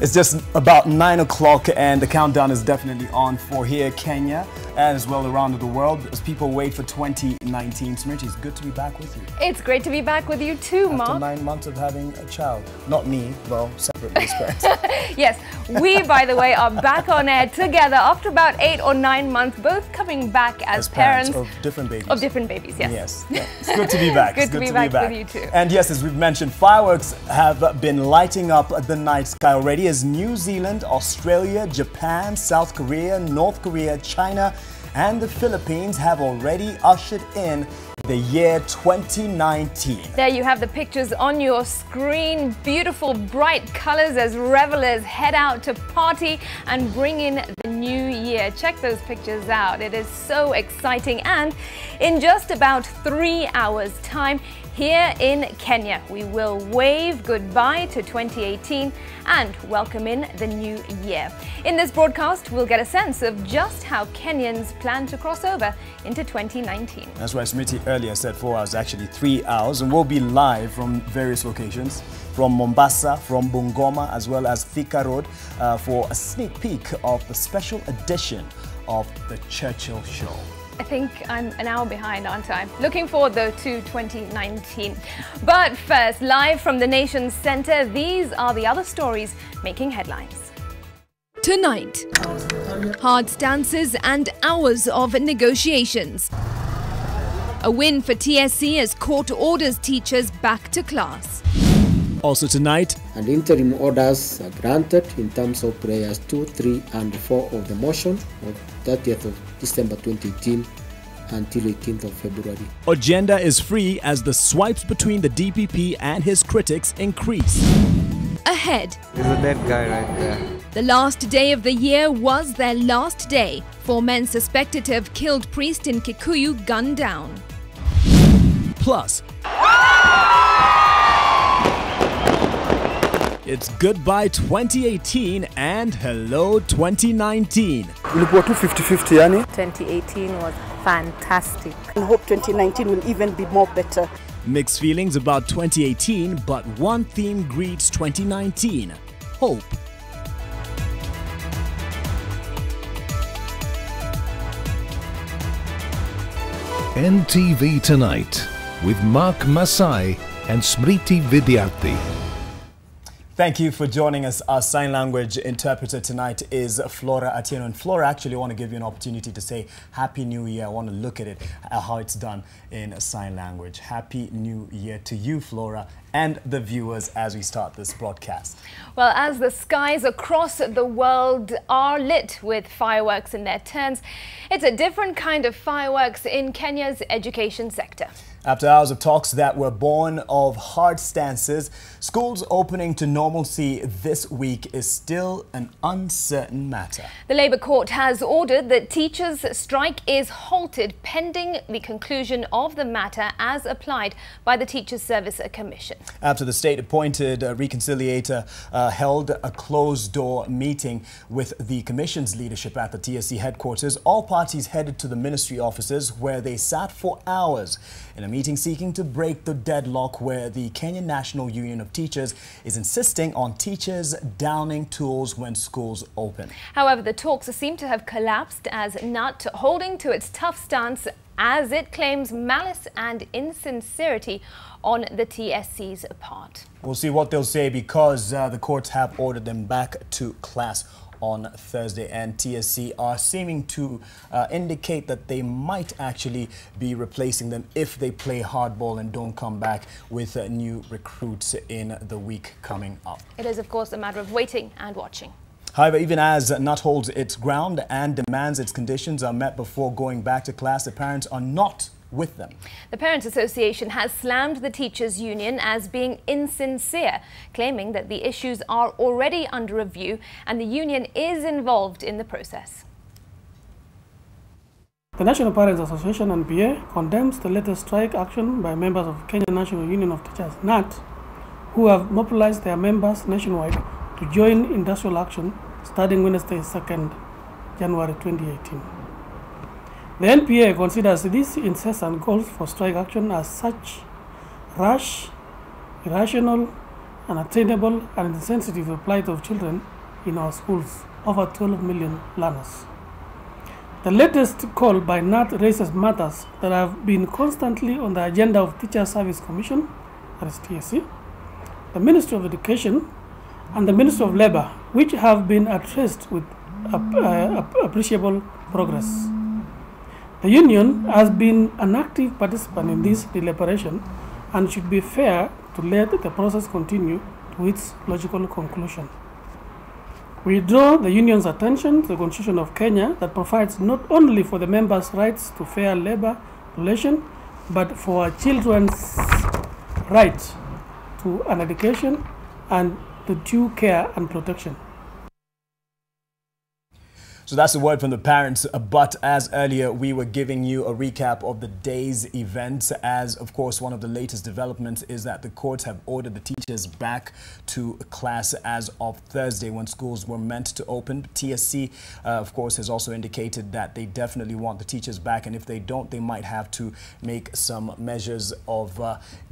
It's just about 9 o'clock and the countdown is definitely on for here, Kenya, as well around the world as people wait for 2019. Smriti, it's good to be back with you. It's great to be back with you too, Mark. After 9 months of having a child. Not me, well, separately as parents. Yes, we, by the way, are back on air together after about 8 or 9 months, both coming back as parents of different babies. Of different babies, yes. Yes, yeah. It's good to be back. Good to be back with you too. And yes, as we've mentioned, fireworks have been lighting up the night sky already as New Zealand, Australia, Japan, South Korea, North Korea, China, and the Philippines have already ushered in the year 2019. There you have the pictures on your screen. Beautiful, bright colors as revelers head out to party and bring in the new year. Check those pictures out. It is so exciting. And in just about 3 hours' time, here in Kenya, we will wave goodbye to 2018 and welcome in the new year. In this broadcast, we'll get a sense of just how Kenyans plan to cross over into 2019. That's why Smriti earlier said 4 hours, actually 3 hours, and we'll be live from various locations, from Mombasa, from Bungoma, as well as Thika Road, for a sneak peek of the special edition of the Churchill Show. I think I'm an hour behind, aren't I? Looking forward, though, to 2019. But first, live from the nation's center, these are the other stories making headlines. Tonight, hard stances and hours of negotiations. A win for TSC as court orders teachers back to class. Also tonight, and interim orders are granted in terms of prayers 2, 3 and 4 of the motion of 30th of December 2018 until 18th of February. Agenda is free as the swipes between the DPP and his critics increase. Ahead. There's a dead guy right there. The last day of the year was their last day. 4 men suspected to have killed priest in Kikuyu gunned down. Plus, it's goodbye 2018 and hello 2019. Ilikuwa tu 50-50 yani. 2018 was fantastic. I hope 2019 will even be more better. Mixed feelings about 2018, but one theme greets 2019: hope. NTV Tonight with Mark Masai and Smriti Vidyarthi. Thank you for joining us. Our sign language interpreter tonight is Flora Atieno. And Flora, actually I want to give you an opportunity to say Happy New Year. I want to look at it, how it's done in sign language. Happy New Year to you, Flora, and the viewers as we start this broadcast. Well, as the skies across the world are lit with fireworks in their turns, it's a different kind of fireworks in Kenya's education sector. After hours of talks that were born of hard stances, schools opening to normalcy this week is still an uncertain matter. The Labour Court has ordered that teachers' strike is halted pending the conclusion of the matter as applied by the Teachers Service Commission. After the state-appointed reconciliator held a closed-door meeting with the Commission's leadership at the TSC headquarters, all parties headed to the ministry offices where they sat for hours in a meeting seeking to break the deadlock where the Kenyan National Union of Teachers is insisting on teachers downing tools when schools open. However, the talks seem to have collapsed as NUT holding to its tough stance as it claims malice and insincerity on the TSC's part. We'll see what they'll say because the courts have ordered them back to class on Thursday, and TSC are seeming to indicate that they might actually be replacing them if they play hardball and don't come back with new recruits in the week coming up. It is, of course, a matter of waiting and watching. However, even as NUT holds its ground and demands its conditions are met before going back to class, the parents are not with them. The Parents Association has slammed the teachers' union as being insincere, claiming that the issues are already under review and the union is involved in the process. The National Parents Association and PA condemns the latest strike action by members of Kenya National Union of Teachers, NUT, who have mobilized their members nationwide to join industrial action starting Wednesday, 2nd January 2018. The NPA considers these incessant calls for strike action as such rash, irrational, unattainable and insensitive to the plight of children in our schools, over 12 million learners. The latest call by NAT raises matters that have been constantly on the agenda of Teacher Service Commission, that is TSC, the Ministry of Education, and the Ministry of Labour, which have been addressed with appreciable progress. The union has been an active participant in this deliberation and should be fair to let the process continue to its logical conclusion. We draw the union's attention to the Constitution of Kenya that provides not only for the members' rights to fair labor relation, but for our children's right to an education and to due care and protection. So that's the word from the parents, but as earlier we were giving you a recap of the day's events, as of course one of the latest developments is that the courts have ordered the teachers back to class as of Thursday when schools were meant to open. TSC of course has also indicated that they definitely want the teachers back, and if they don't, they might have to make some measures of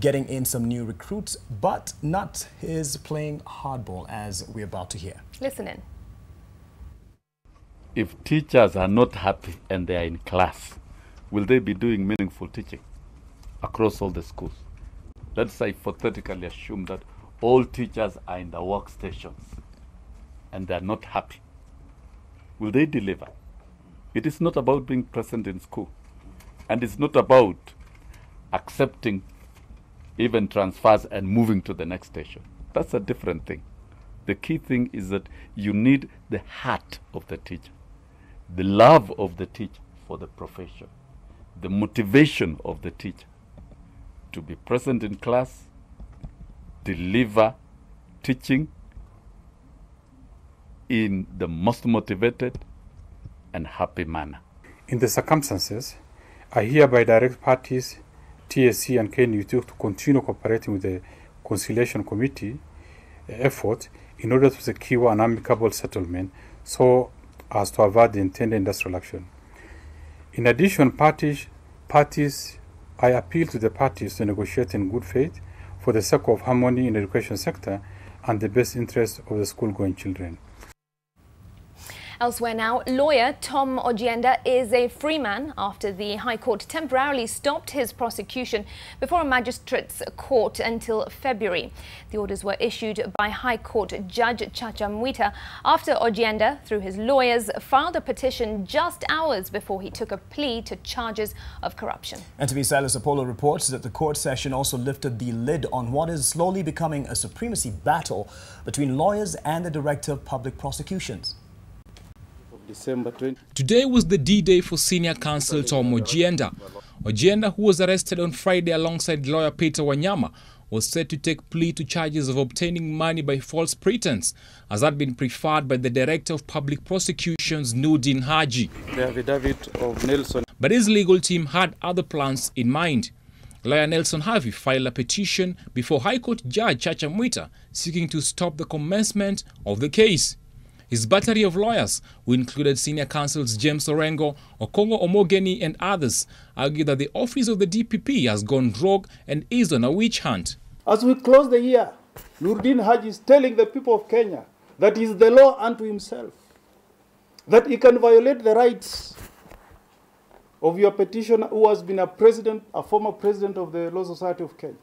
getting in some new recruits, but NUT is playing hardball, as we're about to hear. Listen in. If teachers are not happy and they are in class, will they be doing meaningful teaching across all the schools? Let's hypothetically assume that all teachers are in the workstations and they are not happy. Will they deliver? It is not about being present in school, and it's not about accepting even transfers and moving to the next station. That's a different thing. The key thing is that you need the heart of the teacher, the love of the teacher for the profession, the motivation of the teacher to be present in class, deliver teaching in the most motivated and happy manner. In the circumstances, I hereby direct parties, TSC and KNUT, to continue cooperating with the Conciliation Committee effort in order to secure an amicable settlement so as to avert the intended industrial action. In addition, I appeal to the parties to negotiate in good faith for the sake of harmony in the education sector and the best interest of the school-going children. Elsewhere now, lawyer Tom Ojienda is a free man after the High Court temporarily stopped his prosecution before a magistrate's court until February. The orders were issued by High Court Judge Chacha Mwita after Ojienda, through his lawyers, filed a petition just hours before he took a plea to charges of corruption. NTV Silas Apollo reports that the court session also lifted the lid on what is slowly becoming a supremacy battle between lawyers and the Director of Public Prosecutions. Today was the D-Day for senior counsel Tom Ojienda. Ojienda, who was arrested on Friday alongside lawyer Peter Wanyama, was set to take plea to charges of obtaining money by false pretense, as had been preferred by the Director of Public Prosecutions, Nudin Haji. The affidavit of Nelson. But his legal team had other plans in mind. Lawyer Nelson Harvey filed a petition before High Court Judge Chacha Mwita seeking to stop the commencement of the case. His battery of lawyers, who included senior counsels James Orengo, Okongo Omogeni and others, argue that the office of the DPP has gone rogue and is on a witch hunt. As we close the year, Nurdin Haji is telling the people of Kenya that he is the law unto himself, that he can violate the rights of your petitioner who has been a former president of the Law Society of Kenya,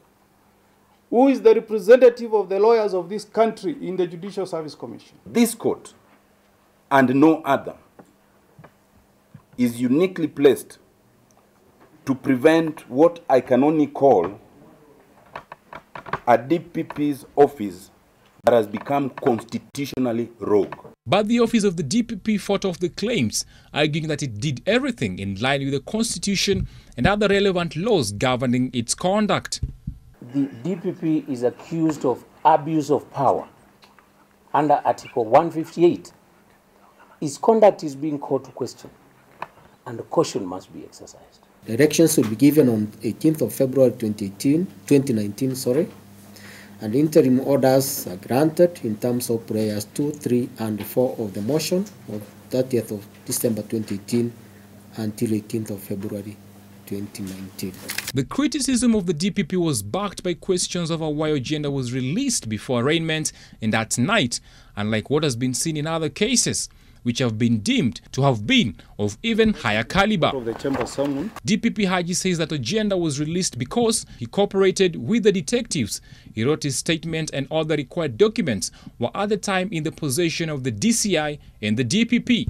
who is the representative of the lawyers of this country in the Judicial Service Commission. This court, and no other, is uniquely placed to prevent what I can only call a DPP's office that has become constitutionally rogue. But the office of the DPP fought off the claims, arguing that it did everything in line with the Constitution and other relevant laws governing its conduct. The DPP is accused of abuse of power under Article 158. His conduct is being called to question, and caution must be exercised. Directions will be given on 18th of February 2019, and interim orders are granted in terms of prayers 2, 3, and 4 of the motion of 30th of December 2018 until 18th of February 2019. 2019. The criticism of the DPP was backed by questions over why Agenda was released before arraignment and that night, unlike what has been seen in other cases, which have been deemed to have been of even higher caliber. DPP Haji says that Agenda was released because he cooperated with the detectives. He wrote his statement and all the required documents were at the time in the possession of the DCI and the DPP.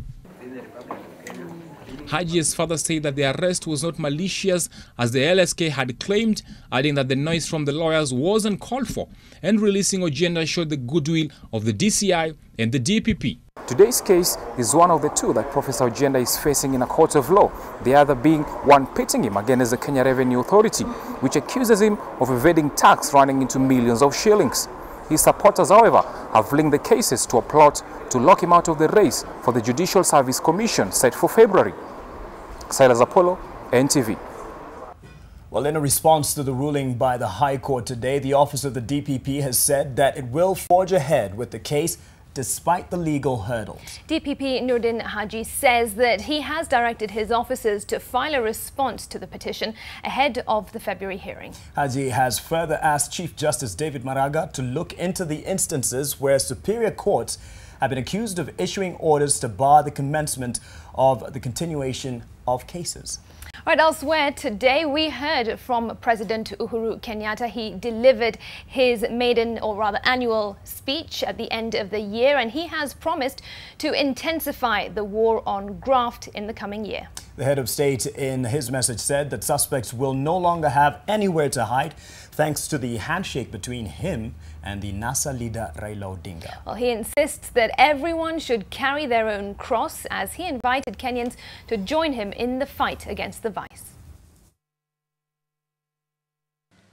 Haji's father said that the arrest was not malicious as the LSK had claimed, adding that the noise from the lawyers was uncalled for, and releasing Agenda showed the goodwill of the DCI and the DPP. Today's case is one of the two that Professor Agenda is facing in a court of law, the other being one pitting him against the Kenya Revenue Authority, which accuses him of evading tax running into millions of shillings. His supporters, however, have linked the cases to a plot to lock him out of the race for the Judicial Service Commission set for February. Silas Apollo, NTV. Well, in a response to the ruling by the High Court today, the office of the DPP has said that it will forge ahead with the case despite the legal hurdles. DPP Nurdin Haji says that he has directed his officers to file a response to the petition ahead of the February hearing. Haji has further asked Chief Justice David Maraga to look into the instances where superior courts have been accused of issuing orders to bar the commencement of the continuation of cases. Right, elsewhere today, we heard from President Uhuru Kenyatta. He delivered his maiden, or rather annual speech at the end of the year, and he has promised to intensify the war on graft in the coming year. The head of state in his message said that suspects will no longer have anywhere to hide thanks to the handshake between him and the NASA leader Raila Odinga. Well, he insists that everyone should carry their own cross as he invited Kenyans to join him in the fight against the vice.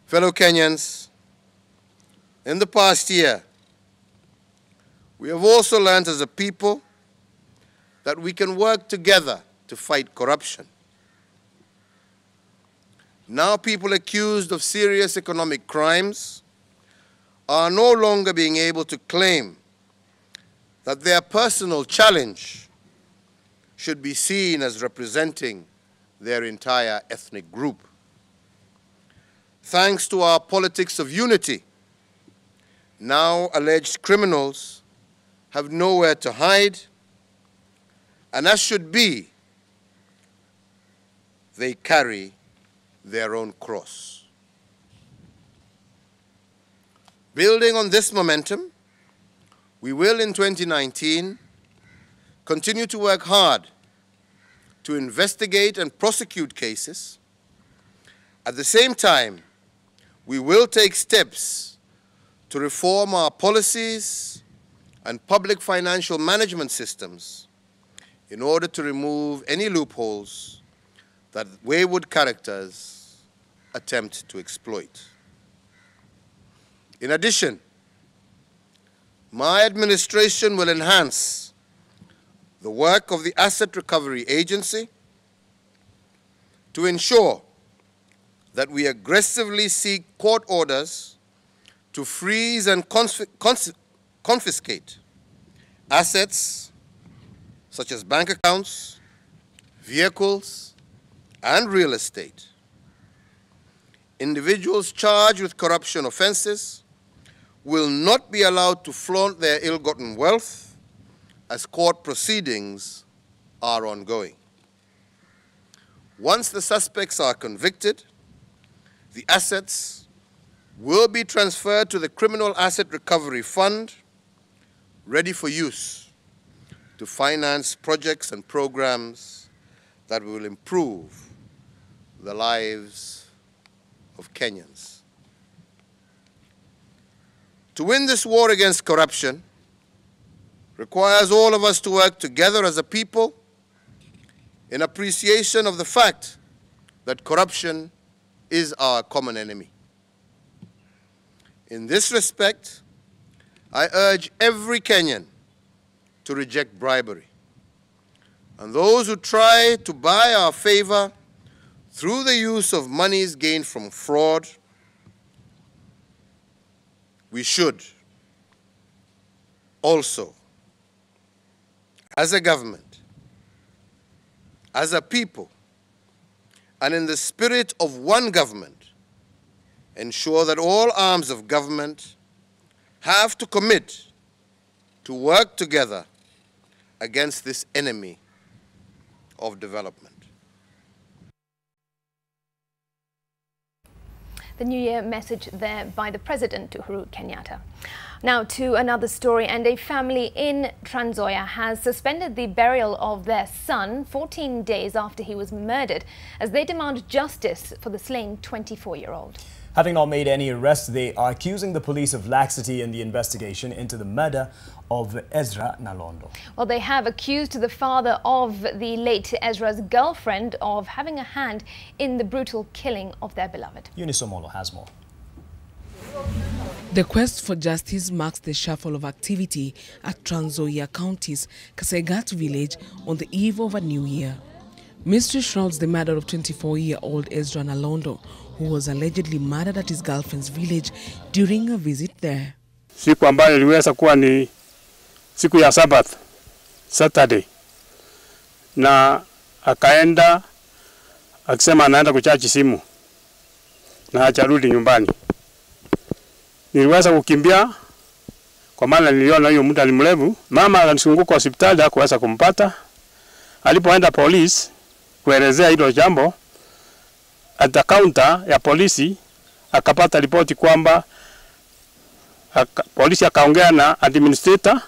Fellow Kenyans, in the past year, we have also learned as a people that we can work together to fight corruption. Now people accused of serious economic crimes are no longer being able to claim that their personal challenge should be seen as representing their entire ethnic group. Thanks to our politics of unity, now alleged criminals have nowhere to hide, and as should be, they carry their own cross. Building on this momentum, we will in 2019 continue to work hard to investigate and prosecute cases. At the same time, we will take steps to reform our policies and public financial management systems in order to remove any loopholes that wayward characters attempt to exploit. In addition, my administration will enhance the work of the Asset Recovery Agency to ensure that we aggressively seek court orders to freeze and confiscate assets such as bank accounts, vehicles, and real estate. Individuals charged with corruption offenses will not be allowed to flaunt their ill-gotten wealth as court proceedings are ongoing. Once the suspects are convicted, the assets will be transferred to the Criminal Asset Recovery Fund, ready for use to finance projects and programs that will improve the lives of Kenyans. To win this war against corruption requires all of us to work together as a people in appreciation of the fact that corruption is our common enemy. In this respect, I urge every Kenyan to reject bribery. And those who try to buy our favor through the use of monies gained from fraud, we should also, as a government, as a people, and in the spirit of one government, ensure that all arms of government have to commit to work together against this enemy of development. The New Year message there by the President, Uhuru Kenyatta. Now to another story, and a family in Trans Nzoia has suspended the burial of their son 14 days after he was murdered as they demand justice for the slain 24-year-old. Having not made any arrests, they are accusing the police of laxity in the investigation into the murder of Ezra Nalondo. Well, they have accused the father of the late Ezra's girlfriend of having a hand in the brutal killing of their beloved. Eunice Omolo has more. The quest for justice marks the shuffle of activity at Trans Nzoia County's Kasaigat village on the eve of a new year. Mystery shrouds the murder of 24-year-old Ezra Nalondo, who was allegedly murdered at his girlfriend's village during a visit there. Siku ambayo iliweza kuwa ni siku ya Sabbath, Saturday, na akaenda akisema anaenda kuchaji simu na hajarudi nyumbani. Niliweza kukimbia kwa maana niliona huyo mtu alimlevu. Mama akanizunguka hospitali hakuweza kumpata. Alipoenda polisi kuelezea hilo jambo, at the counter ya polisi akapata ripoti kwamba polisi akaongea na administrator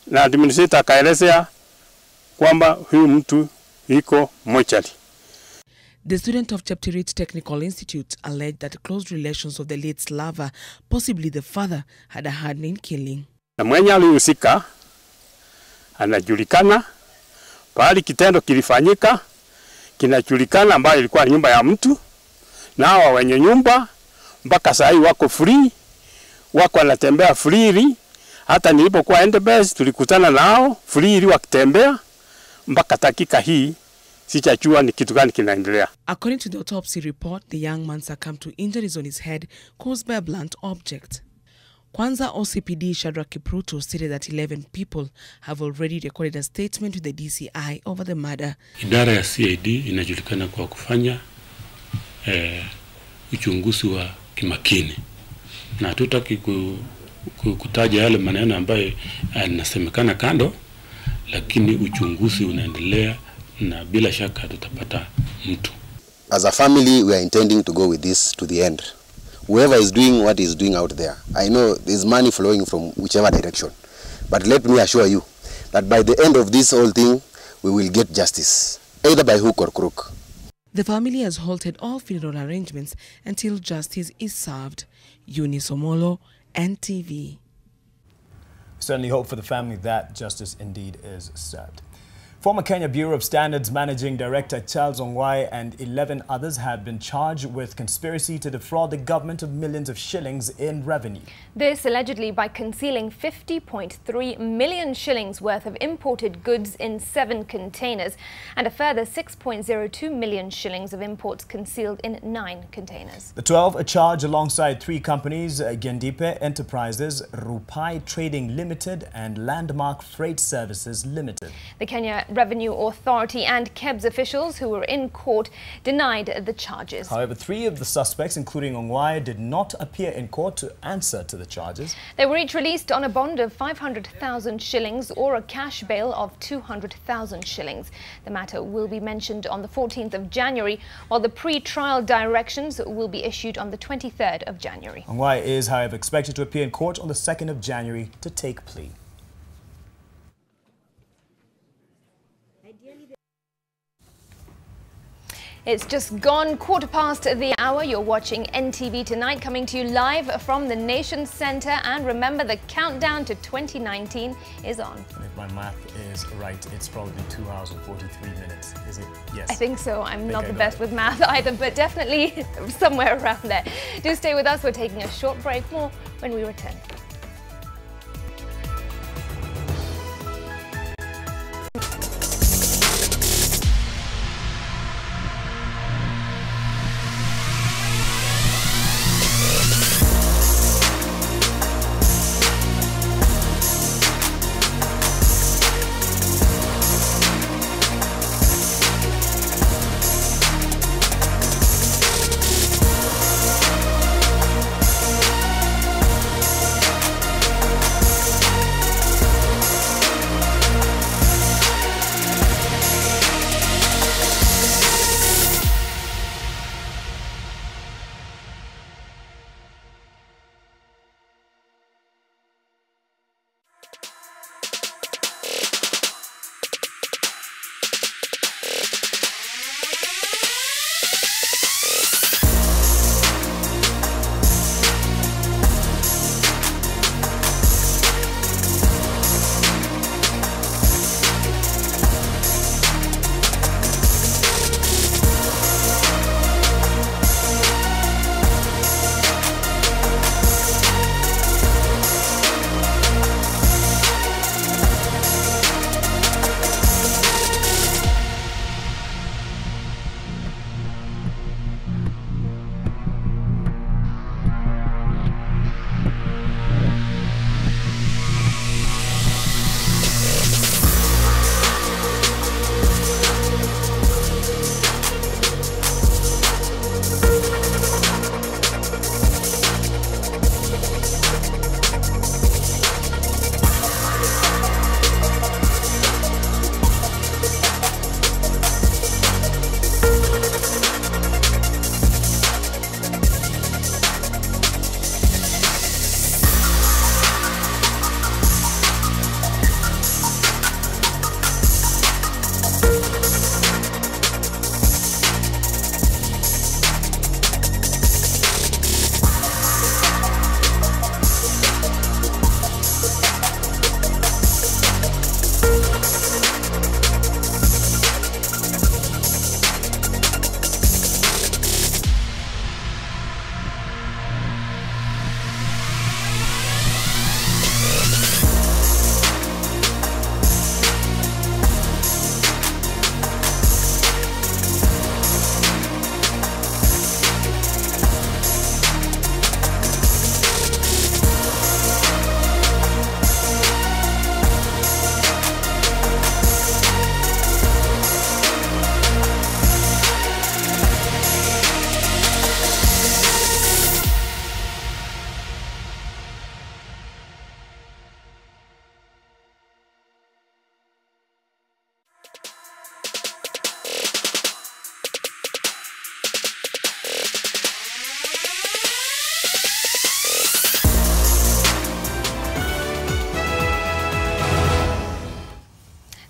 na administrator akaelezea kwamba huyu mtu yuko mochari. The student of Cheptirit Technical Institute alleged that close relations of the late's lover, possibly the father, had a hand in killing. Na mwenye alihusika anajulikana, pahali kitendo kilifanyika kinajulikana, ambayo ilikuwa nyumba ya mtu, na hawa wenye nyumba mpaka saa hii wako free, wako wanatembea freely. Hata nilipokuwa Endebess tulikutana nao freely wakitembea mpaka dakika hii. Sichajua ni kitu gani kinaendelea. According to the autopsy report, the young man succumbed to injuries on his head caused by a blunt object. Kwanza OCPD Shadrack Kipruto stated that 11 people have already recorded a statement with the DCI over the murder. Idara ya CID inajulikana kwa kufanya uchunguzi wa kimakini, na hatutaki kutaja yale maneno ambayo yanasemekana kando, lakini uchunguzi unaendelea na bila shaka tutapata mtu. As a family, we are intending to go with this to the end. Whoever is doing what is doing out there, I know there's money flowing from whichever direction, but let me assure you that by the end of this whole thing, we will get justice, either by hook or crook. The family has halted all funeral arrangements until justice is served. Eunice Omolo, NTV. Certainly hope for the family that justice indeed is served. Former Kenya Bureau of Standards Managing Director Charles Ongwae and 11 others have been charged with conspiracy to defraud the government of millions of shillings in revenue. This allegedly by concealing 50.3 million shillings worth of imported goods in 7 containers and a further 6.02 million shillings of imports concealed in 9 containers. The 12 are charged alongside 3 companies, Gendipe Enterprises, Rupai Trading Limited and Landmark Freight Services Limited. The Kenya Revenue Authority and KEBS officials who were in court denied the charges. However, 3 of the suspects, including Ongwae, did not appear in court to answer to the charges. They were each released on a bond of 500,000 shillings or a cash bail of 200,000 shillings. The matter will be mentioned on the 14th of January, while the pre-trial directions will be issued on the 23rd of January. Ongwae is, however, expected to appear in court on the 2nd of January to take plea. It's just gone 15:15 the hour. You're watching NTV Tonight, coming to you live from the Nation Centre. And remember, the countdown to 2019 is on. And if my math is right, it's probably 2 hours and 43 minutes. Is it? Yes. I think so. I'm not the best with math either, but definitely somewhere around there. Do stay with us. We're taking a short break. More when we return.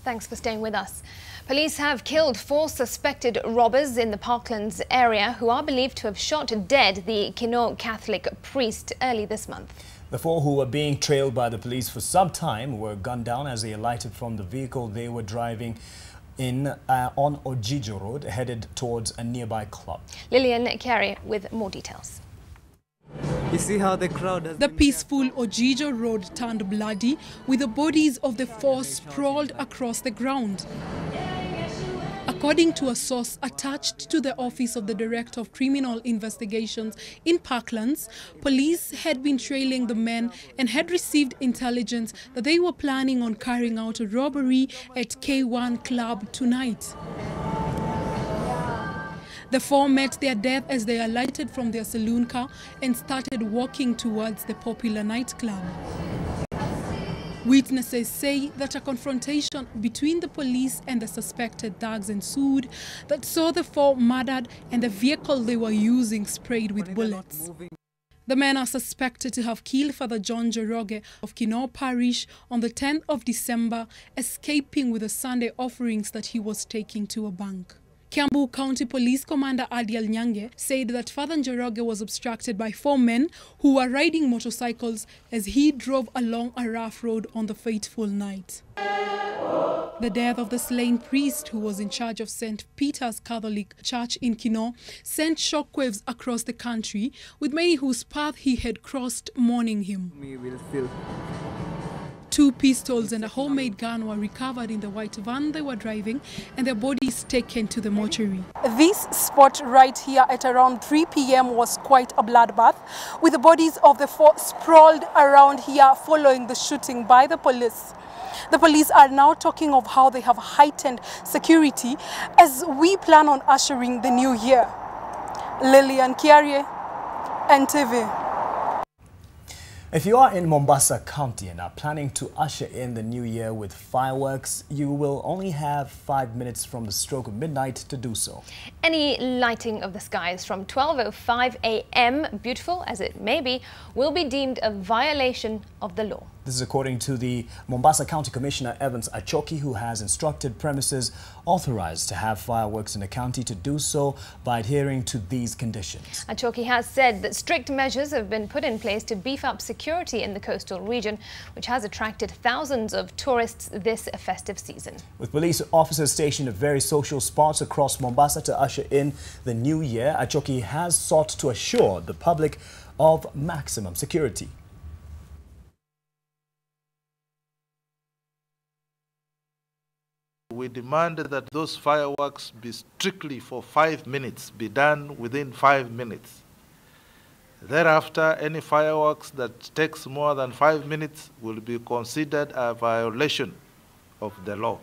Thanks for staying with us. Police have killed 4 suspected robbers in the Parklands area who are believed to have shot dead the Kino Catholic priest early this month. The 4 who were being trailed by the police for some time were gunned down as they alighted from the vehicle they were driving in on Ojijo Road, headed towards a nearby club. Lillian Carey with more details. You see how the crowd has The peaceful Ojijo Road turned bloody with the bodies of the 4 sprawled across the ground. According to a source attached to the office of the Director of Criminal Investigations in Parklands, police had been trailing the men and had received intelligence that they were planning on carrying out a robbery at K1 Club tonight. The 4 met their death as they alighted from their saloon car and started walking towards the popular nightclub. Witnesses say that a confrontation between the police and the suspected thugs ensued that saw the 4 murdered and the vehicle they were using sprayed with bullets. The men are suspected to have killed Father John Njoroge of Kino Parish on the 10th of December, escaping with the Sunday offerings that he was taking to a bank. Kiambu County Police Commander Adiel Nyange said that Father Njoroge was obstructed by 4 men who were riding motorcycles as he drove along a rough road on the fateful night. The death of the slain priest, who was in charge of St. Peter's Catholic Church in Kino, sent shockwaves across the country, with many whose path he had crossed mourning him. 2 pistols and a homemade gun were recovered in the white van they were driving and their bodies taken to the mortuary. This spot right here at around 3 p.m. was quite a bloodbath, with the bodies of the 4 sprawled around here following the shooting by the police. The police are now talking of how they have heightened security as we plan on ushering the new year. Lillian Kiarie, NTV. If you are in Mombasa County and are planning to usher in the new year with fireworks, you will only have 5 minutes from the stroke of midnight to do so. Any lighting of the skies from 12:05 a.m., beautiful as it may be, will be deemed a violation of the law. This is according to the Mombasa County Commissioner Evans Achoki, who has instructed premises authorized to have fireworks in the county to do so by adhering to these conditions. Achoki has said that strict measures have been put in place to beef up security in the coastal region, which has attracted thousands of tourists this festive season. With police officers stationed at various social spots across Mombasa to usher in the new year, Achoki has sought to assure the public of maximum security. We demand that those fireworks be strictly for 5 minutes, be done within 5 minutes. Thereafter, any fireworks that takes more than 5 minutes will be considered a violation of the law.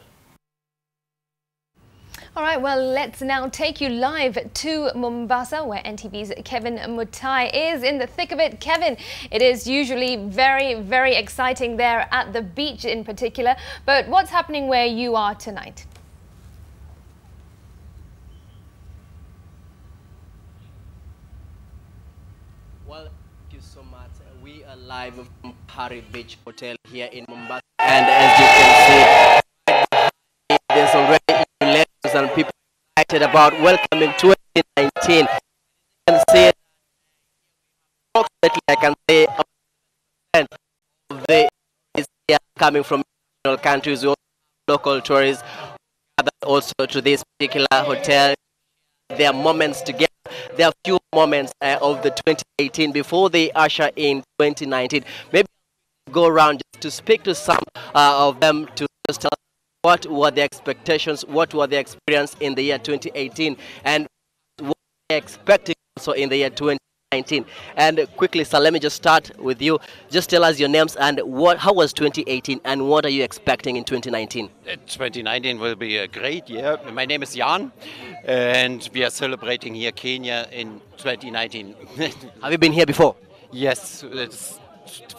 All right, well, let's now take you live to Mombasa, where NTV's Kevin Mutai is in the thick of it. Kevin, it is usually very, very exciting there at the beach in particular, but what's happening where you are tonight? Well, thank you so much. We are live from Hari Beach Hotel here in Mombasa, and as you can see, there's already and people excited about welcoming 2019. You can see, approximately, I can say, of the is here coming from countries, local tourists, also to this particular hotel. There are moments together. There are few moments of the 2018 before they usher in 2019. Maybe go around just to speak to some of them to just tell what were the expectations, what were the experience in the year 2018, and what they're expecting also in the year 2019. And quickly, sir, let me just start with you. Just tell us your names and how was 2018 and what are you expecting in 2019? 2019 will be a great year. My name is Jan and we are celebrating here Kenya in 2019. Have you been here before? Yes, it's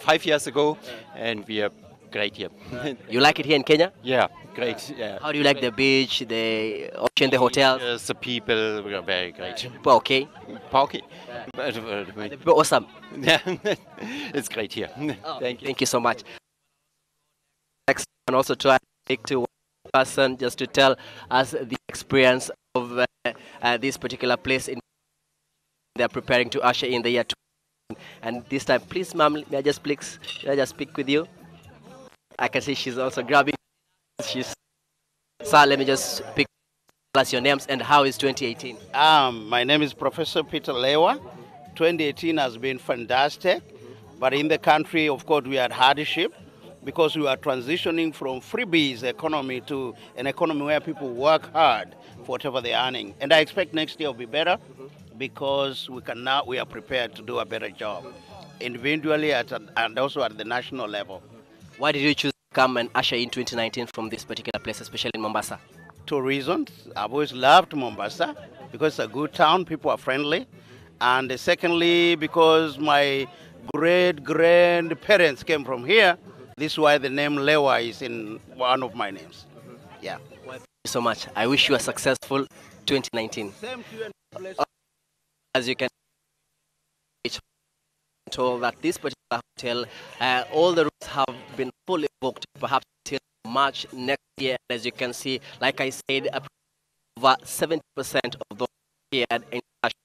5 years ago and we are great here. You like it here in Kenya? Yeah, great. Yeah. How do you like the beach, the ocean, the hotels? The people were very great. People okay? Okay. People awesome. Yeah, it's great here. Thank you so much. Next, and also try to person just to tell us the experience of this particular place in they are preparing to usher in the year 2019. And this time, please, ma'am, may I just speak with you? I can see she's also grabbing. Sir, let me just pick us your names and how is 2018? My name is Professor Peter Lewa. 2018 has been fantastic, but in the country, of course, we had hardship because we are transitioning from freebies economy to an economy where people work hard for whatever they're earning. And I expect next year will be better because we are prepared to do a better job, individually and also at the national level. Why did you choose to come and usher in 2019 from this particular place, especially in Mombasa? 2 reasons. I've always loved Mombasa because it's a good town, people are friendly. And secondly, because my great-grandparents came from here, this is why the name Lewa is in one of my names. Yeah. Well, thank you so much. I wish you a successful 2019. Same to you and as you can told that this particular hotel, all the rooms have been fully booked, perhaps till March next year. As you can see, like I said, over 70% of those here at international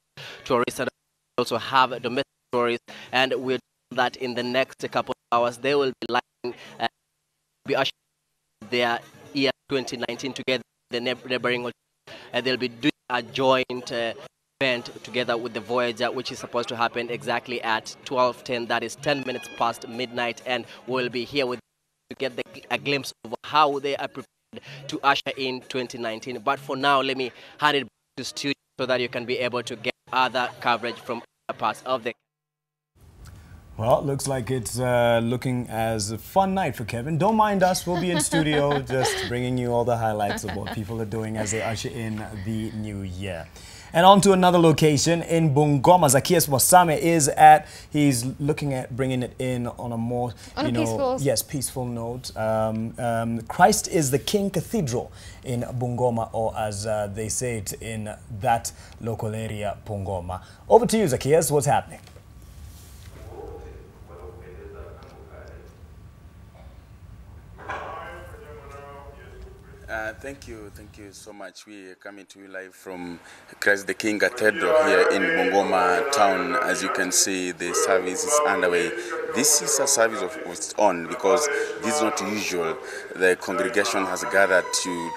tourists and also have domestic tourists, and we're told that in the next couple of hours they will be be ushering their year 2019 together with the neighboring hotel. They'll be doing a joint event together with the Voyager, which is supposed to happen exactly at 12:10. That is 10 minutes past midnight, and we'll be here with to get a glimpse of how they are prepared to usher in 2019. But for now, let me hand it back to studio so that you can be able to get other coverage from other parts of the. Well, looks like it's looking as a fun night for Kevin. Don't mind us, we'll be in studio just bringing you all the highlights of what people are doing as they usher in the new year. And on to another location in Bungoma. Zacchaeus Wasame is at, he's looking at bringing it in on a more, peaceful note. Christ is the King Cathedral in Bungoma, or as they say it in that local area, Bungoma. Over to you, Zacchaeus, what's happening? Thank you so much. We are coming to you live from Christ the King Cathedral here in Bungoma town. As you can see, the service is underway. This is a service of its own because this is not usual. The congregation has gathered to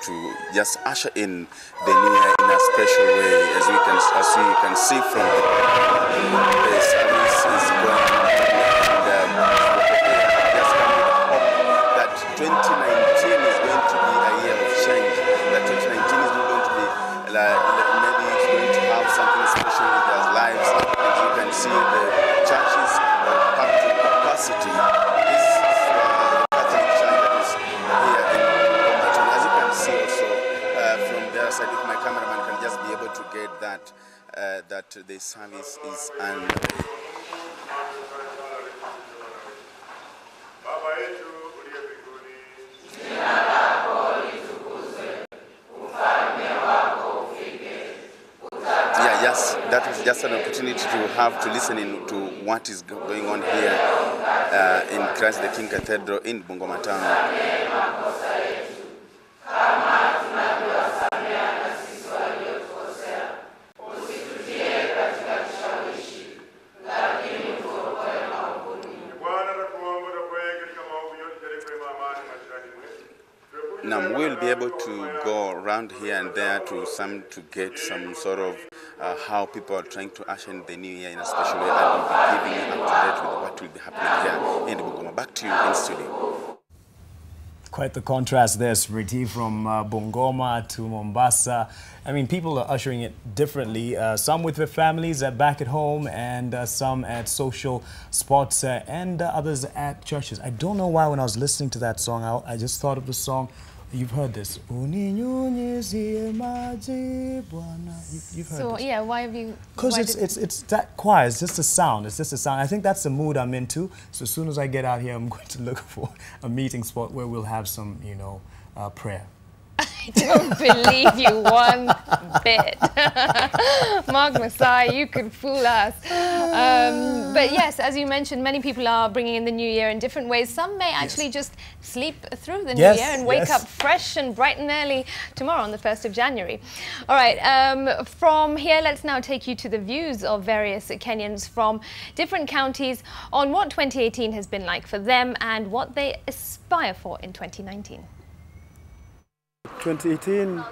just usher in the new year in a special way. As we can see from the service is going on, and just that 2019 is going to be a year of change. That 2019 is not going to be maybe it's going to have something special in their lives. As you can see, the church's packed to capacity. This is the Catholic church that is here in Bungoma. As you can see also from the other side, if my cameraman can just be able to get that, that the service is underway. Yes, that was just an opportunity to have to listen in to what is going on here in Christ the King Cathedral in Bungoma town. Now we'll be able to go around here and there to get some sort of how people are trying to usher in the new year in a special way, and we'll be giving you up to date with what will be happening here in Bungoma. Back to you in studio. Quite the contrast there, Smriti, from Bungoma to Mombasa. I mean, people are ushering it differently. Some with their families back at home, and some at social spots, and others at churches. I don't know why when I was listening to that song, I just thought of the song. You've heard this. You've heard so, this. yeah, why have you... Because it's that choir, it's just a sound, it's just a sound. I think that's the mood I'm into. So as soon as I get out here, I'm going to look for a meeting spot where we'll have some, prayer. don't believe you one bit. Mark Masai, you could fool us. But yes, as you mentioned, many people are bringing in the new year in different ways. Some may actually just sleep through the new year and wake up fresh and bright and early tomorrow on the 1st of January. All right, from here, let's now take you to the views of various Kenyans from different counties on what 2018 has been like for them and what they aspire for in 2019. 2018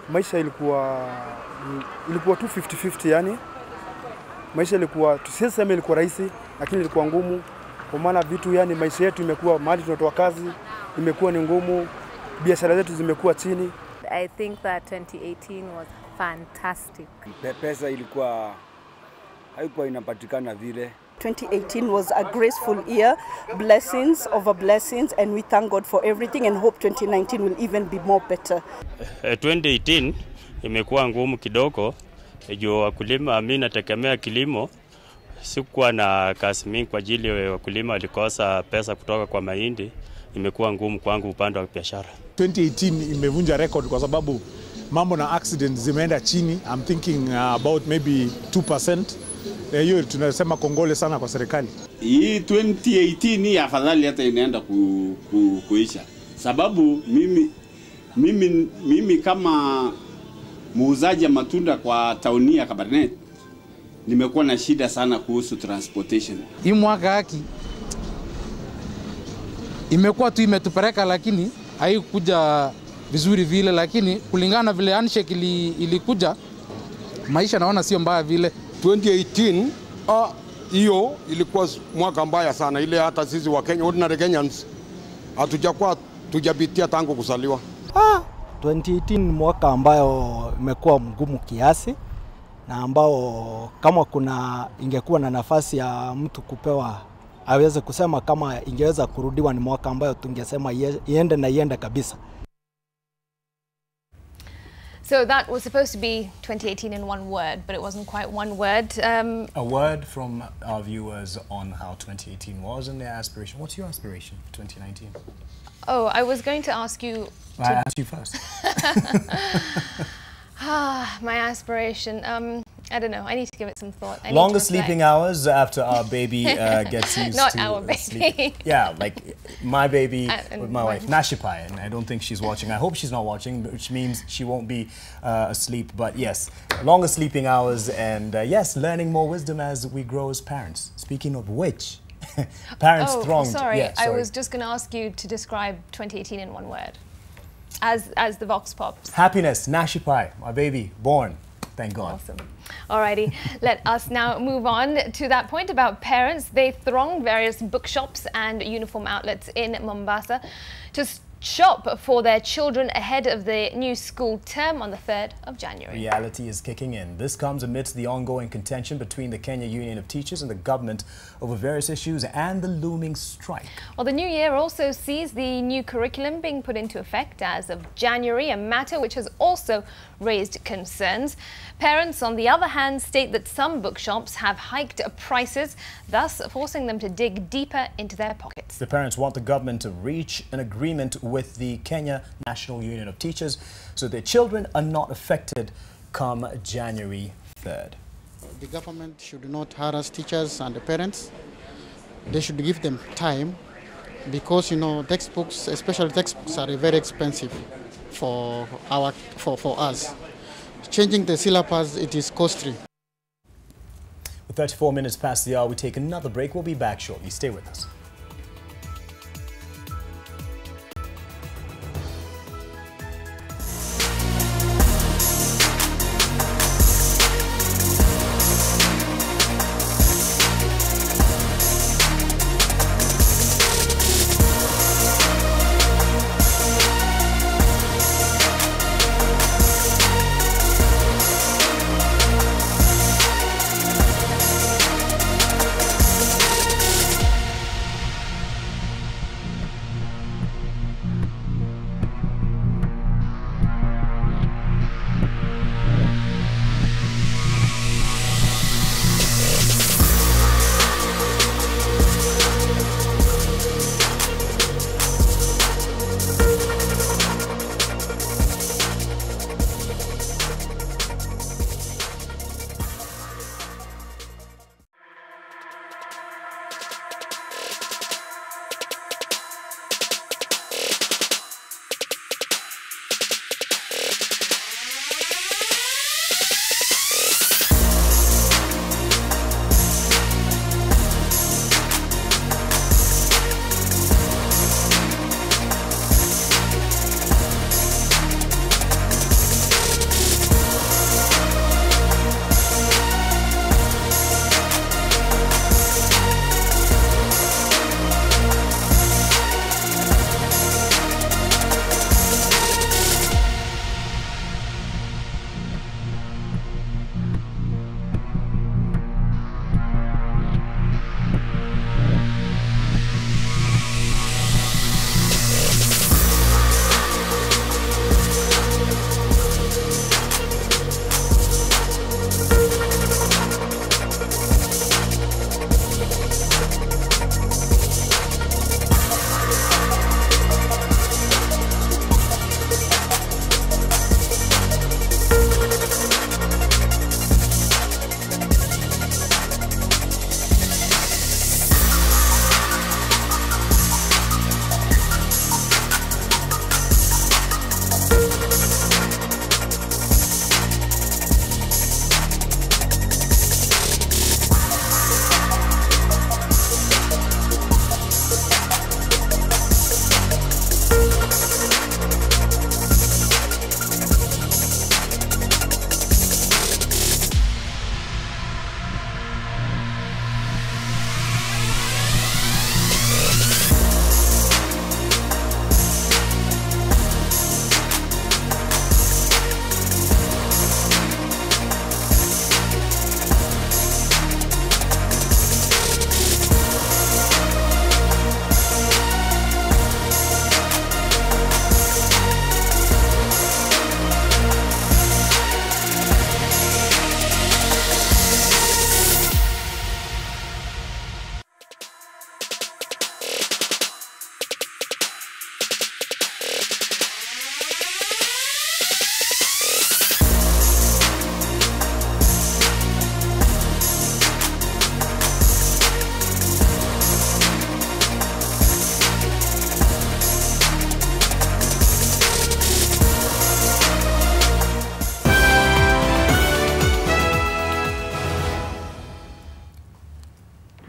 maisha ilikuwa tu 50-50, yani maisha ilikuwa tusiseme ilikuwa rahisi, lakini ilikuwa ngumu kwa maana vitu, yani maisha yetu imekuwa, mahali tunatoa kazi imekuwa ni ngumu, biashara zetu zimekuwa chini. I think that 2018 was fantastic. Pesa ilikuwa haikuwa inapatikana vile. 2018 was a graceful year, blessings over blessings, and we thank God for everything and hope 2019 will even be more better. 2018 imekuwa ngumu kidogo, juu wakulima, mimi nategemea kilimo, sikuwa na kazi mingi kwa ajili ya wakulima walikosa pesa kutoka kwa mahindi, imekuwa ngumu kwangu upande wa biashara. 2018 imevunja record kwa sababu mambo na accidents zimeenda chini. I'm thinking about maybe 2%. Hiyo tunasema kongole sana kwa serikali. Hii 2018 hii afadhali hata inaenda kuisha. Sababu mimi kama muuzaji wa matunda kwa tauni ya Kabarnet nimekuwa na shida sana kuhusu transportation. Hii mwaka haki imekuwa tu imetupeleka, lakini haikuja vizuri vile, lakini kulingana vile handshake ilikuja, maisha naona sio mbaya vile. 2018 hiyo ilikuwa mwaka mbaya sana, ile hata sisi wa Kenya, ordinary Kenyans hatujakuwa tujapitia tangu kuzaliwa. 2018 mwaka ambayo imekuwa mgumu kiasi, na ambao kama ingekuwa na nafasi ya mtu kupewa aweze kusema kama ingeweza kurudiwa, ni mwaka ambayo tungesema iende kabisa. So that was supposed to be 2018 in one word, but it wasn't quite one word. A word from our viewers on how 2018 was and their aspiration. What's your aspiration for 2019? Oh, I was going to ask you... I asked you first. My aspiration... I don't know. I need to give it some thought. Longer sleeping hours after our baby gets used Not to our baby. sleep. Yeah, like my baby with my wife, Nashipai, and I don't think she's watching. I hope she's not watching, which means she won't be asleep. But yes, longer sleeping hours and yes, learning more wisdom as we grow as parents. Speaking of which, parents thronged. Sorry, yeah, sorry. I was just going to ask you to describe 2018 in one word. As the Vox pops. Happiness, Nashipai, my baby, born. Thank God. Awesome. Alrighty, let us now move on to that point about parents. They thronged various bookshops and uniform outlets in Mombasa to shop for their children ahead of the new school term on the 3rd of January. Reality is kicking in. This comes amidst the ongoing contention between the Kenya Union of Teachers and the government over various issues and the looming strike. Well, the new year also sees the new curriculum being put into effect as of January, a matter which has also raised concerns. Parents, on the other hand, state that some bookshops have hiked prices, thus forcing them to dig deeper into their pockets. The parents want the government to reach an agreement with the Kenya National Union of Teachers so their children are not affected come January 3rd. The government should not harass teachers and the parents. They should give them time because, you know, textbooks, especially textbooks, are very expensive for us. Changing the syllabus, it is costly. With 34 minutes past the hour, we take another break. We'll be back shortly. Stay with us.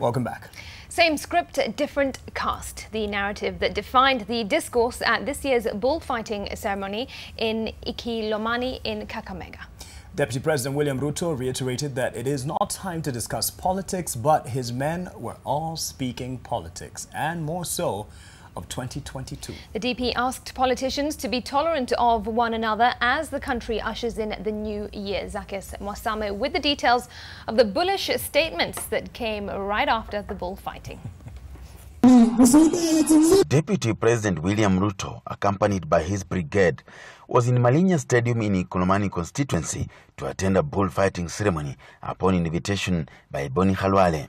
Welcome back. Same script, different cast. The narrative that defined the discourse at this year's bullfighting ceremony in Ikilomani in Kakamega. Deputy President William Ruto reiterated that it is not time to discuss politics, but his men were all speaking politics, and more so of 2022. The DP asked politicians to be tolerant of one another as the country ushers in the new year. Zakis Mwasame with the details of the bullish statements that came right after the bullfighting. Deputy President William Ruto, accompanied by his brigade, was in Malinya Stadium in Ikolomani constituency to attend a bullfighting ceremony upon invitation by Boni Khalwale.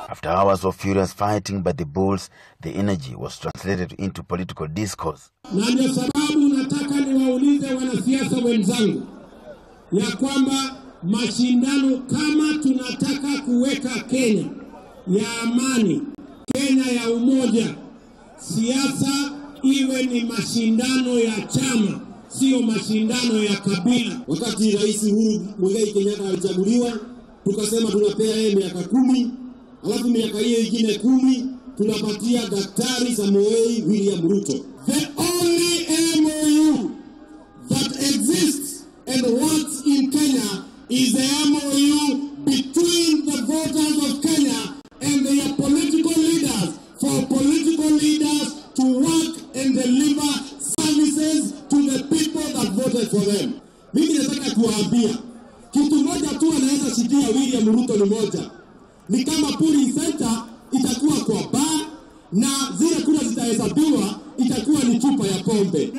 After hours of furious fighting by the bulls, the energy was translated into political discourse. Na ndio sababu nataka niwaulize wanasiasa wenzangu ya kwamba mashindano kama tunataka kuweka Kenya ya amani, Kenya ya umoja, siasa iwe ni mashindano ya chama, sio mashindano ya kabila. Wakati Rais Uhuru Muigai Kenyatta alichaguliwa, tukasema tunapea yeye miaka 10, alafu miaka hiyo ingine 10 tunapatia Daktari Samoei William Ruto. The only MOU that exists and works in Kenya is the MOU between the voters of Kenya and their political leaders, for political leaders to work and deliver services to the people that voted for them. Mimi nataka kuwaambia kitu moja tu anaweza shikia William Ruto ni moja. Ni kama polling center itakuwa kwa bar na zile kura zitahesabiwa itakuwa ni chupa ya pombe.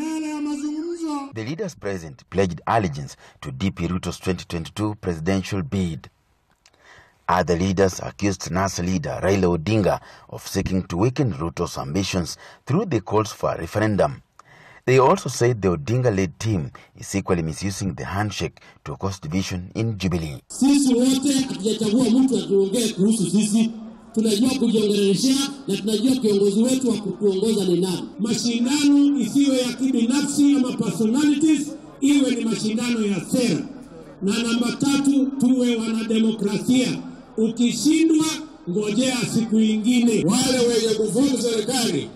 The leaders present pledged allegiance to DP Ruto's 2022 presidential bid. Other leaders accused NASA leader Raila Odinga of seeking to weaken Ruto's ambitions through the calls for a referendum. They also said the Odinga-led team is equally misusing the handshake to cause division in Jubilee. Sisi wote hatujachagua mtu atuongee kuhusu sisi. Tunajua kujiongeleshea na tunajua kiongozi wetu wa kutuongoza ni nani. Mashindano isiwe ya kibinafsi ama personalities, iwe ni mashindano ya sera. Na namba 3, tuwe wanademokrasia. Ukishindwa ngojea siku nyingine. Wale wenye kufuata serikali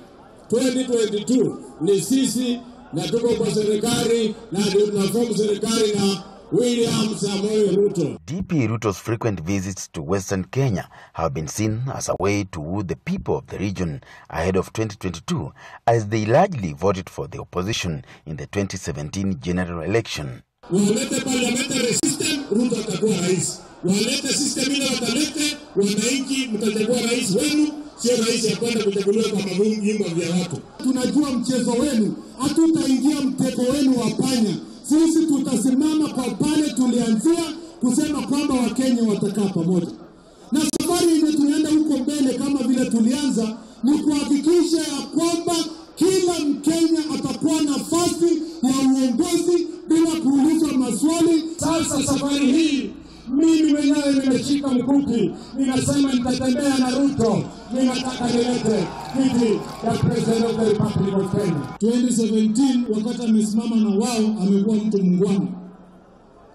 2022 ni sisi, na tuko kwa serikali na tunaform serikali na William Samoei Ruto. DP Ruto's frequent visits to Western Kenya have been seen as a way to woo the people of the region ahead of 2022, as they largely voted for the opposition in the 2017 general election. Walete parliamentary system, Ruto atakuwa rais. Walete system ile watalete, wananchi mtachagua rais wenu, sio rais ya kwenda kuchaguliwa kwa manyumba vya watu. Tunajua mchezo wenu, hatutaingia mtego wenu wa panya. Sisi tutasimama kwa pale tulianzia kusema kwamba Wakenya watakaa pamoja. Na safari ile tunaenda huko mbele kama vile tulianza ni kuhakikisha ya kwamba kila Mkenya atakuwa nafasi ya uongozi bila kuulizwa maswali. Sasa safari hii mimi mwenyewe nimeshika mkuki, ninasema nitatembea na Ruto, ninataka nilete kiti ya President of the Republic of Kenya. 2017 wakati amesimama na wao amekuwa mtu mungwana,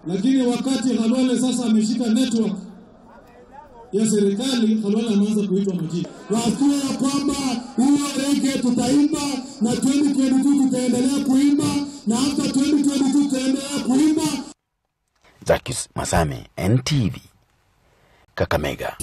lakini wakati Khalwale sasa ameshika network ya serikali, Khalwale ameanza kuitwa majina. Wasikia ya kwamba hiyo rege tutaimba na 2022 tutaendelea kuimba na hata 2022 tutaendelea kuimba. Zakis Masame, NTV, Kakamega.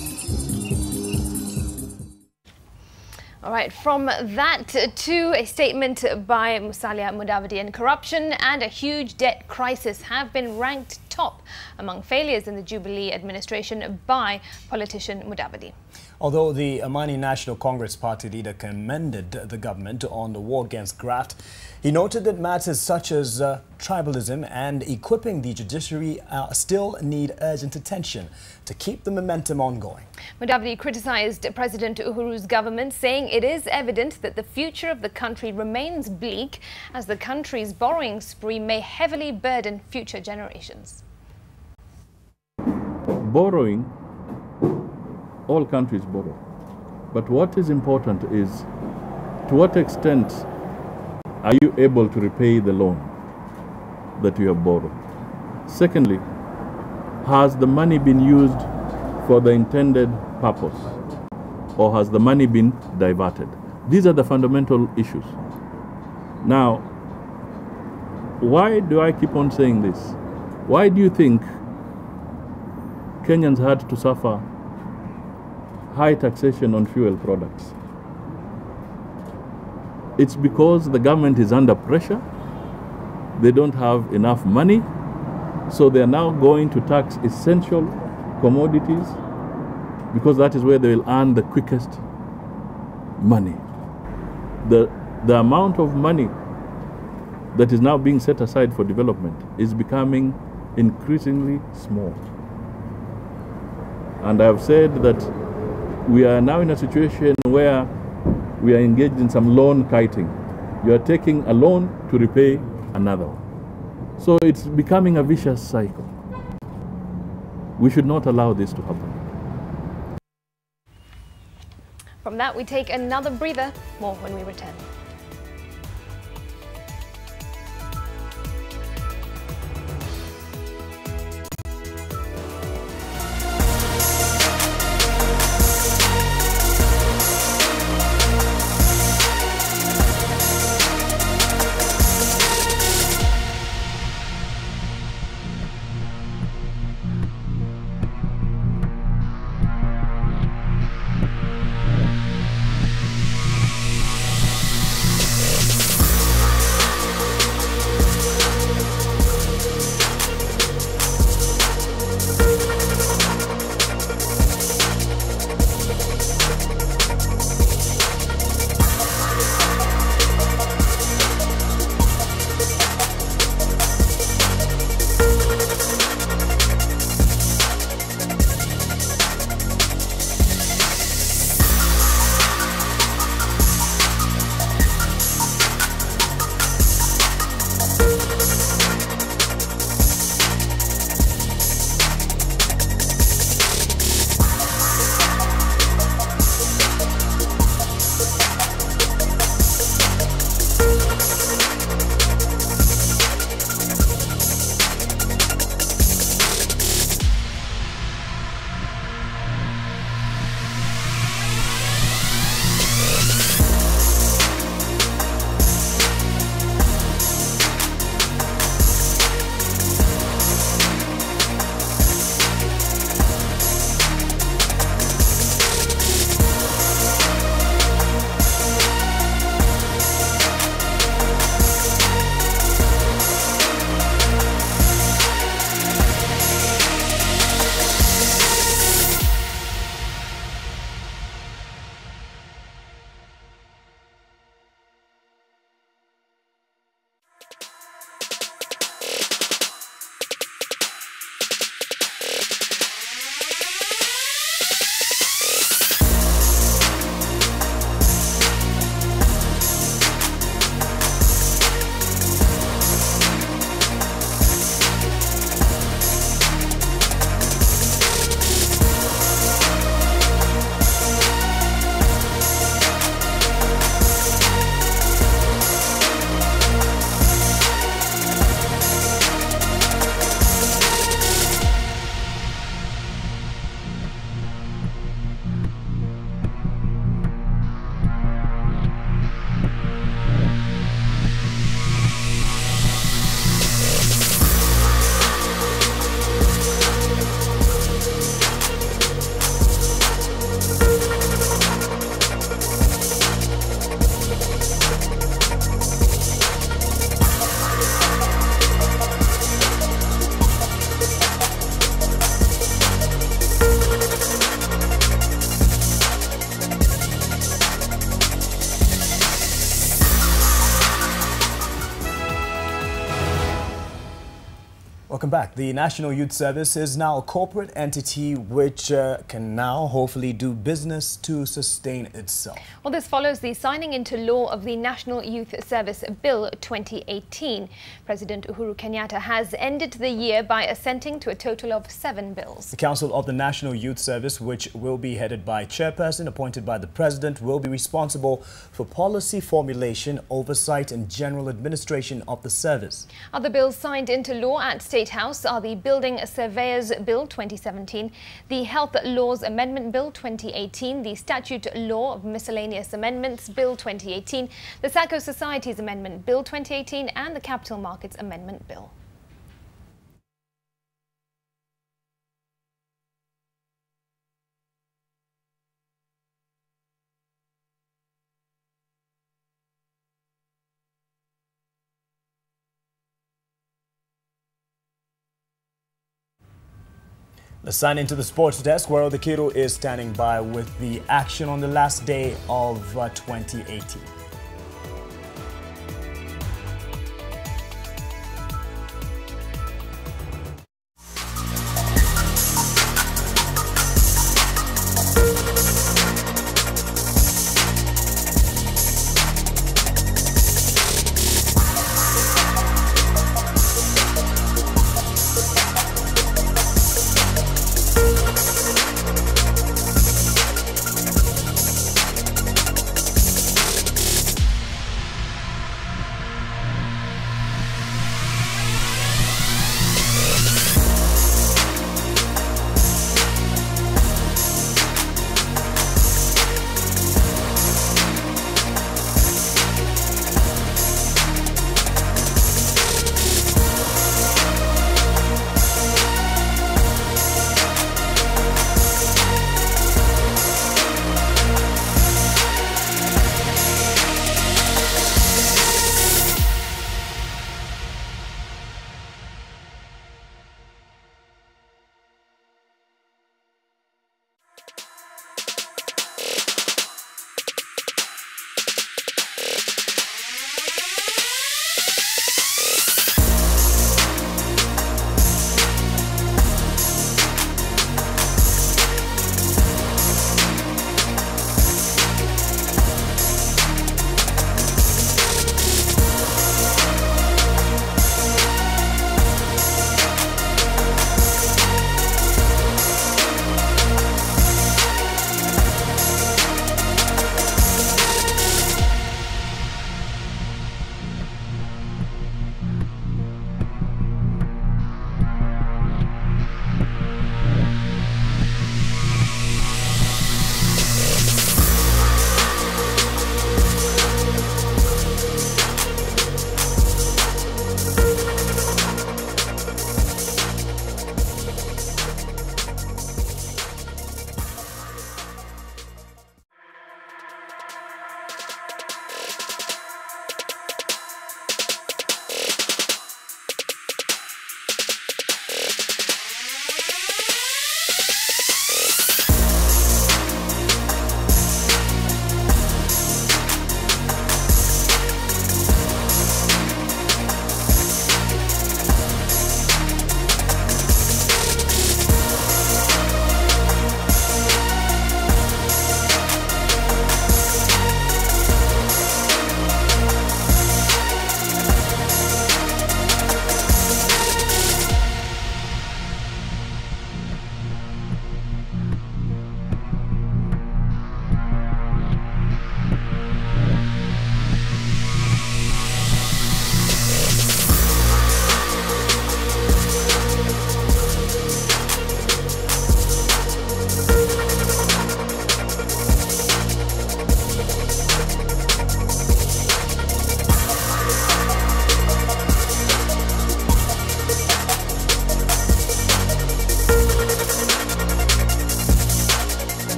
All right, from that to a statement by Musalia Mudavadi, and corruption and a huge debt crisis have been ranked top among failures in the Jubilee administration by politician Mudavadi. Although the Amani National Congress Party leader commended the government on the war against graft, he noted that matters such as tribalism and equipping the judiciary still need urgent attention to keep the momentum ongoing. Mudavadi criticized President Uhuru's government, saying it is evident that the future of the country remains bleak as the country's borrowing spree may heavily burden future generations. Borrowing, all countries borrow. But what is important is to what extent are you able to repay the loan that you have borrowed? Secondly, has the money been used for the intended purpose, or has the money been diverted? These are the fundamental issues. Now, why do I keep on saying this? Why do you think Kenyans had to suffer high taxation on fuel products? It's because the government is under pressure. They don't have enough money, so they are now going to tax essential commodities because that is where they will earn the quickest money. The amount of money that is now being set aside for development is becoming increasingly small. And I've said that we are now in a situation where we are engaged in some loan kiting. You are taking a loan to repay another one. So it's becoming a vicious cycle. We should not allow this to happen. From that, we take another breather. More when we return. Welcome back. The National Youth Service is now a corporate entity which can now hopefully do business to sustain itself. Well, this follows the signing into law of the National Youth Service Bill 2018. President Uhuru Kenyatta has ended the year by assenting to a total of 7 bills. The Council of the National Youth Service, which will be headed by a chairperson appointed by the President, will be responsible for policy formulation, oversight and general administration of the service. Other bills signed into law at state State House are the Building Surveyors Bill 2017, the Health Laws Amendment Bill 2018, the Statute Law of Miscellaneous Amendments Bill 2018, the Sacco Societies Amendment Bill 2018 and the Capital Markets Amendment Bill. Let's sign into the sports desk where Odekiru is standing by with the action on the last day of 2018.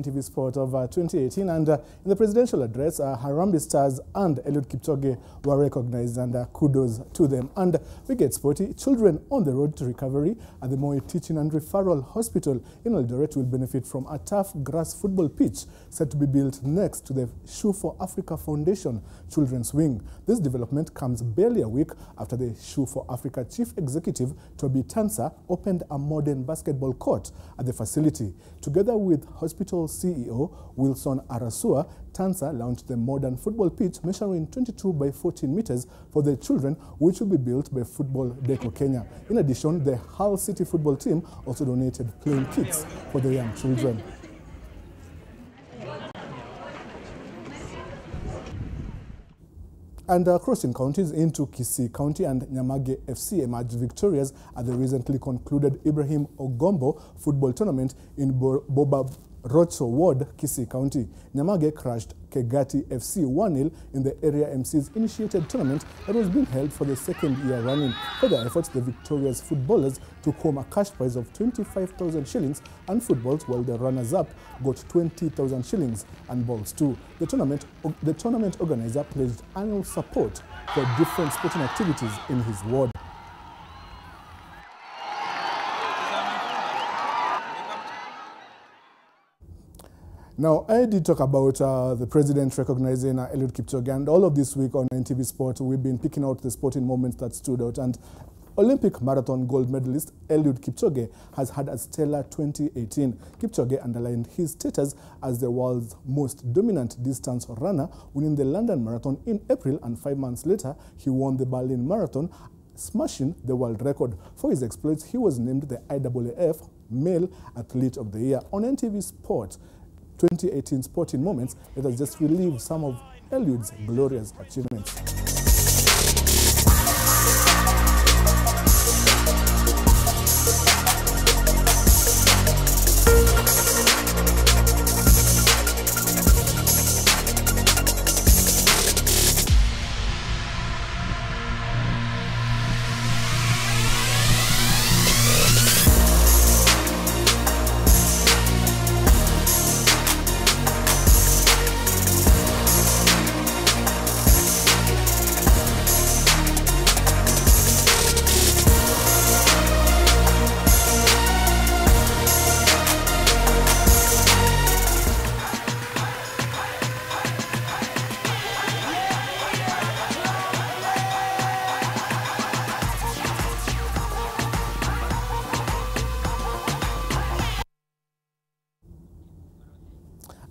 NTV Sport of 2018, and in the presidential address, Harambee Stars and Eliud Kipchoge were recognized, and kudos to them. And we get sporty. Children on the road to recovery at the Moi Teaching and Referral Hospital in Eldoret will benefit from a turf grass football pitch set to be built next to the Shoe for Africa Foundation Children's Wing. This development comes barely a week after the Shoe for Africa Chief Executive Toby Tansa opened a modern basketball court at the facility. Together with hospital Hospital CEO Wilson Arasua, Tansa launched the modern football pitch measuring 22 by 14 meters for the children, which will be built by Football Deco Kenya. In addition, the Hull City football team also donated playing kits for the young children. And crossing counties into Kisii County and Nyamage FC emerged victorious at the recently concluded Ibrahim Ogombo football tournament in Boba Rocho Ward, Kisii County. Nyamage crushed Kegati FC 1-0 in the area MC's initiated tournament that was being held for the second year running. For their efforts, the victorious footballers took home a cash prize of 25,000 shillings and footballs, while the runners-up got 20,000 shillings and balls too. The tournament organizer pledged annual support for different sporting activities in his ward. Now, I did talk about the president recognizing Eliud Kipchoge, and all of this week on NTV Sport, we've been picking out the sporting moments that stood out. And Olympic marathon gold medalist Eliud Kipchoge has had a stellar 2018. Kipchoge underlined his status as the world's most dominant distance runner, winning the London Marathon in April, and 5 months later, he won the Berlin Marathon, smashing the world record. For his exploits, he was named the IAAF Male Athlete of the Year. On NTV Sport 2018 sporting moments, let us just relive some of Eliud's glorious achievements.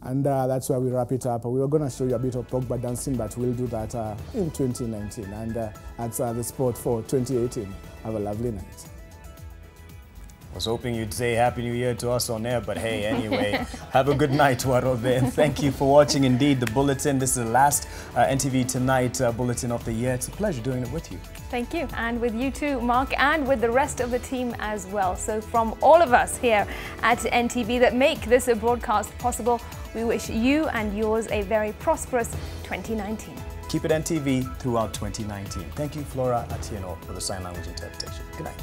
And that's where we wrap it up. We were going to show you a bit of Pogba dancing, but we'll do that in 2019. And that's the sport for 2018. Have a lovely night. I was hoping you'd say Happy New Year to us on air, but hey, anyway, have a good night, Warobe, and thank you for watching indeed the Bulletin. This is the last NTV Tonight Bulletin of the year. It's a pleasure doing it with you. Thank you, and with you too, Mark, and with the rest of the team as well. So from all of us here at NTV that make this broadcast possible, we wish you and yours a very prosperous 2019. Keep it NTV throughout 2019. Thank you, Flora Atieno, for the sign language interpretation. Good night.